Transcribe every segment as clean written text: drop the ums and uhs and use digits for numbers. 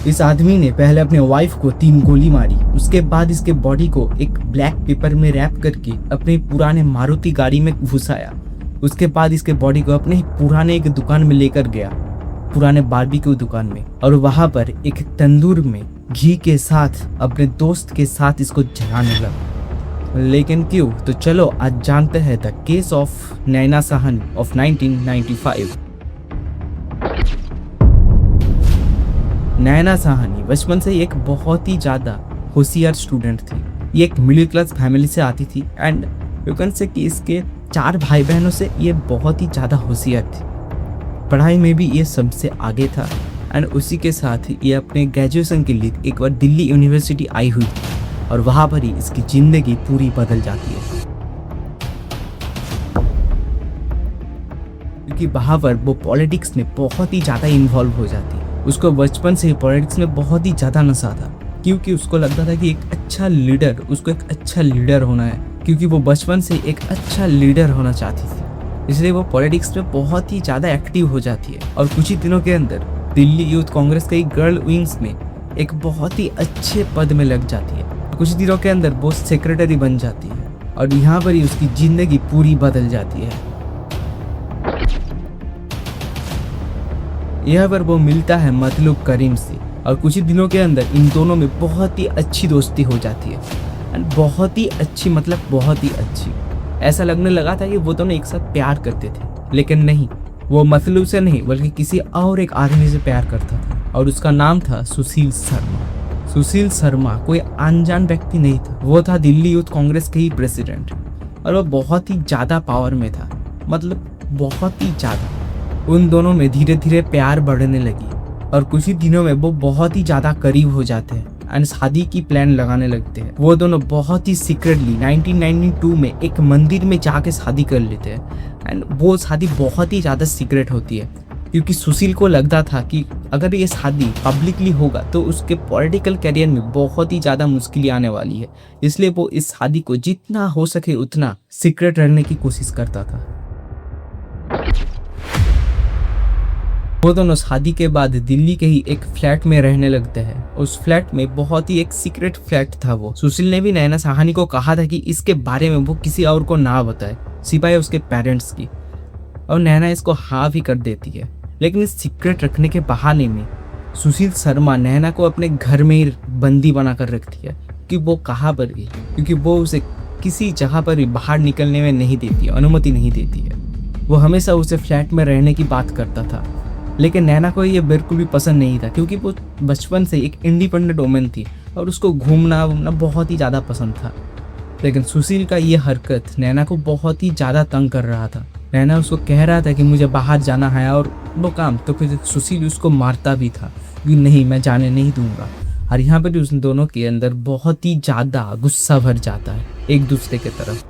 इस आदमी ने पहले अपने वाइफ को 3 गोली मारी, उसके बाद इसके बॉडी को एक ब्लैक पेपर में रैप करके अपने पुराने मारुति गाड़ी में घुसाया। उसके बाद इसके बॉडी को अपने ही पुराने एक दुकान में लेकर गया, पुराने बारबेक्यू दुकान में, और वहां पर एक तंदूर में घी के साथ अपने दोस्त के साथ इसको जलाने लगा। लेकिन क्यों? तो चलो आज जानते हैं the case of Naina Sahni of 1995। नैना साहनी बचपन से एक बहुत ही ज़्यादा होशियार स्टूडेंट थी। ये एक मिडिल क्लास फैमिली से आती थी एंड यू कैन से कि इसके 4 भाई बहनों से ये बहुत ही ज़्यादा होशियार थी। पढ़ाई में भी ये सबसे आगे था एंड उसी के साथ ये अपने ग्रेजुएशन के लिए एक बार दिल्ली यूनिवर्सिटी आई हुई थी और वहाँ पर ही इसकी ज़िंदगी पूरी बदल जाती है, क्योंकि वहाँ पर वो पॉलिटिक्स में बहुत ही ज़्यादा इन्वॉल्व हो जाती है। उसको बचपन से ही पॉलिटिक्स में बहुत ही ज़्यादा नशा था, क्योंकि उसको लगता था कि एक अच्छा लीडर, उसको एक अच्छा लीडर होना है, क्योंकि वो बचपन से एक अच्छा लीडर होना चाहती थी। इसलिए वो पॉलिटिक्स में बहुत ही ज़्यादा एक्टिव हो जाती है और कुछ ही दिनों के अंदर दिल्ली यूथ कांग्रेस के गर्ल विंग्स में एक बहुत ही अच्छे पद में लग जाती है। कुछ दिनों के अंदर वो सेक्रेटरी बन जाती है और यहाँ पर ही उसकी ज़िंदगी पूरी बदल जाती है। यहाँ पर वो मिलता है मतलूब करीम से और कुछ ही दिनों के अंदर इन दोनों में बहुत ही अच्छी दोस्ती हो जाती है एंड बहुत ही अच्छी, मतलब बहुत ही अच्छी। ऐसा लगने लगा था कि वो दोनों एक साथ प्यार करते थे, लेकिन नहीं, वो मतलूब से नहीं बल्कि किसी और एक आदमी से प्यार करता था और उसका नाम था सुशील शर्मा। सुशील शर्मा कोई अनजान व्यक्ति नहीं था, वो था दिल्ली यूथ कांग्रेस के ही प्रेसिडेंट और वो बहुत ही ज़्यादा पावर में था, मतलब बहुत ही ज़्यादा। उन दोनों में धीरे धीरे प्यार बढ़ने लगी और कुछ ही दिनों में वो बहुत ही ज़्यादा करीब हो जाते हैं एंड शादी की प्लान लगाने लगते हैं। वो दोनों बहुत ही सीक्रेटली 1992 में एक मंदिर में जाके शादी कर लेते हैं एंड वो शादी बहुत ही ज़्यादा सीक्रेट होती है, क्योंकि सुशील को लगता था कि अगर ये शादी पब्लिकली होगा तो उसके पॉलिटिकल करियर में बहुत ही ज़्यादा मुश्किलें आने वाली है। इसलिए वो इस शादी को जितना हो सके उतना सीक्रेट रखने की कोशिश करता था। वो दोनों शादी के बाद दिल्ली के ही एक फ्लैट में रहने लगते हैं। उस फ्लैट में बहुत ही एक सीक्रेट फ्लैट था। वो सुशील ने भी नैना साहनी को कहा था कि इसके बारे में वो किसी और को ना बताए, सिवाय उसके पेरेंट्स की, और नैना इसको हाँ भी कर देती है। लेकिन इस सीक्रेट रखने के बहाने में सुशील शर्मा नैना को अपने घर में ही बंदी बना कर रखती है कि वो कहाँ पर गई, क्योंकि वो उसे किसी जगह पर भी बाहर निकलने में नहीं देती है, अनुमति नहीं देती है। वो हमेशा उसे फ्लैट में रहने की बात करता था, लेकिन नैना को ये बिल्कुल भी पसंद नहीं था, क्योंकि वो बचपन से एक इंडिपेंडेंट वुमन थी और उसको घूमना बहुत ही ज़्यादा पसंद था। लेकिन सुशील का ये हरकत नैना को बहुत ही ज़्यादा तंग कर रहा था। नैना उसको कह रहा था कि मुझे बाहर जाना है और वो काम, तो फिर सुशील उसको मारता भी था कि नहीं, मैं जाने नहीं दूंगा। और यहाँ पर उन दोनों के अंदर बहुत ही ज़्यादा गुस्सा भर जाता है एक दूसरे की तरफ।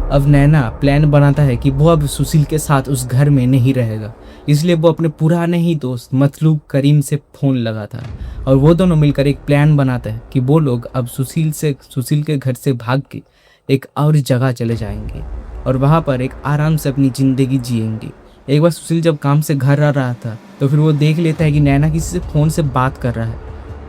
अब नैना प्लान बनाता है कि वो अब सुशील के साथ उस घर में नहीं रहेगा, इसलिए वो अपने पुराने ही दोस्त मतलूब करीम से फ़ोन लगाता है और वो दोनों मिलकर एक प्लान बनाते हैं कि वो लोग अब सुशील के घर से भाग के एक और जगह चले जाएंगे और वहाँ पर एक आराम से अपनी ज़िंदगी जिएंगे। एक बार सुशील जब काम से घर आ रहा था तो फिर वो देख लेता है कि नैना किसी से फ़ोन से बात कर रहा है,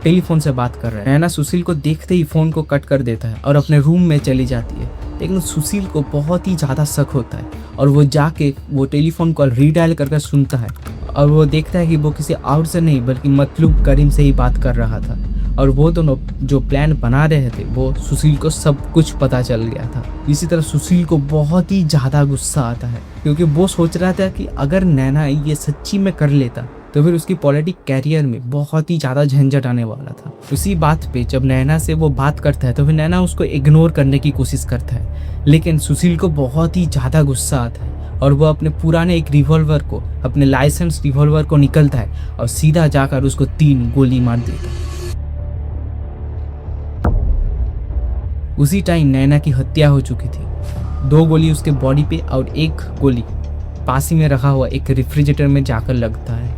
टेलीफोन से बात कर रहा है। नैना सुशील को देखते ही फ़ोन को कट कर देता है और अपने रूम में चली जाती है। लेकिन सुशील को बहुत ही ज़्यादा शक होता है और वो जाके वो टेलीफोन कॉल रीडायल करके सुनता है और वो देखता है कि वो किसी और से नहीं बल्कि मतलूब करीम से ही बात कर रहा था। और वो दोनों जो प्लान बना रहे थे वो सुशील को सब कुछ पता चल गया था। इसी तरह सुशील को बहुत ही ज़्यादा गुस्सा आता है, क्योंकि वो सोच रहा था कि अगर नैना ये सच्ची में कर लेता तो फिर उसकी पॉलिटिक कैरियर में बहुत ही ज़्यादा झंझट आने वाला था। उसी बात पे जब नैना से वो बात करता है तो फिर नैना उसको इग्नोर करने की कोशिश करता है, लेकिन सुशील को बहुत ही ज़्यादा गुस्सा आता है और वो अपने पुराने एक रिवॉल्वर को, अपने लाइसेंस रिवॉल्वर को निकलता है और सीधा जाकर उसको 3 गोली मार देता है। उसी टाइम नैना की हत्या हो चुकी थी। 2 गोली उसके बॉडी पे और 1 गोली पास ही में रखा हुआ एक रेफ्रिजरेटर में जाकर लगता है।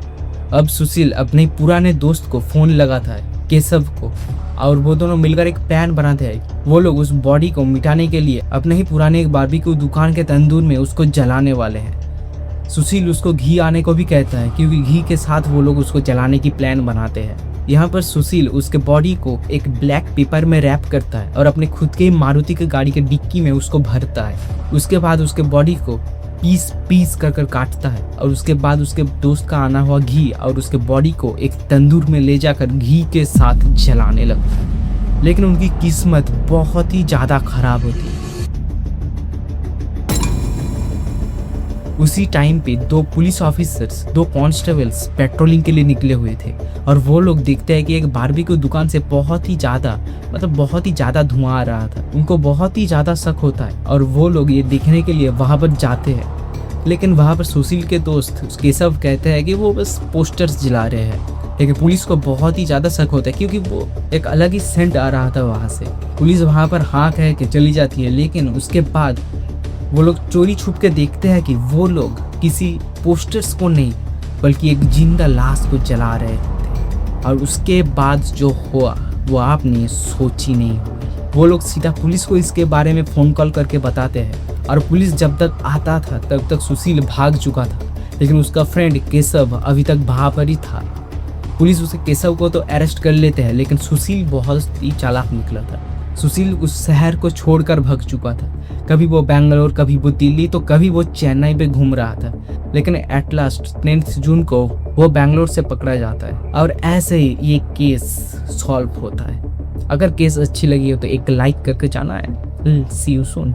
अब सुशील अपने पुराने दोस्त को फ़ोन लगाता है, केशव को, और वो दोनों मिलकर एक प्लान बनाते हैं। वो लोग उस बॉडी को मिटाने के लिए अपने ही पुराने एक बारबेक्यू दुकान के तंदूर में उसको जलाने वाले हैं। सुशील उसको घी आने को भी कहता है क्योंकि घी के साथ वो लोग उसको जलाने की प्लान बनाते हैं। यहाँ पर सुशील उसके बॉडी को एक ब्लैक पेपर में रैप करता है और अपने खुद के मारुति की गाड़ी के डिक्की में उसको भरता है। उसके बाद उसके बॉडी को पीस पीस कर काटता है और उसके बाद उसके दोस्त का आना हुआ घी और उसके बॉडी को एक तंदूर में ले जाकर घी के साथ जलाने लगता है। लेकिन उनकी किस्मत बहुत ही ज़्यादा खराब होती है। उसी टाइम पे दो पुलिस ऑफिसर्स, दो कांस्टेबल्स पेट्रोलिंग के लिए निकले हुए थे और वो लोग देखते हैं कि एक बारबेक्यू दुकान से बहुत ही ज़्यादा धुआं आ रहा था। उनको बहुत ही ज़्यादा शक होता है और वो लोग ये देखने के लिए वहाँ पर जाते हैं। लेकिन वहाँ पर सुशील के दोस्त केशव कहते हैं कि वो बस पोस्टर्स जला रहे हैं। लेकिन पुलिस को बहुत ही ज़्यादा शक होता है क्योंकि वो एक अलग ही सेंट आ रहा था वहाँ से। पुलिस वहाँ पर हाँ कह के चली जाती है, लेकिन उसके बाद वो लोग चोरी छुप के देखते हैं कि वो लोग किसी पोस्टर्स को नहीं बल्कि एक जिंदा लाश को जला रहे थे। और उसके बाद जो हुआ वो आपने सोची नहीं होगी। वो लोग सीधा पुलिस को इसके बारे में फ़ोन कॉल करके बताते हैं और पुलिस जब तक आता था तब तक सुशील भाग चुका था, लेकिन उसका फ्रेंड केशव अभी तक वहाँ पर ही था। पुलिस उसे केशव को तो अरेस्ट कर लेते हैं, लेकिन सुशील बहुत ही चालाक निकला था। सुशील उस शहर को छोड़कर भाग चुका था। कभी वो बेंगलोर, कभी वो दिल्ली, तो कभी वो चेन्नई पे घूम रहा था। लेकिन एट लास्ट 9 जून को वो बेंगलोर से पकड़ा जाता है और ऐसे ही ये केस सॉल्व होता है। अगर केस अच्छी लगी हो तो एक लाइक करके जाना है। सी यू सून।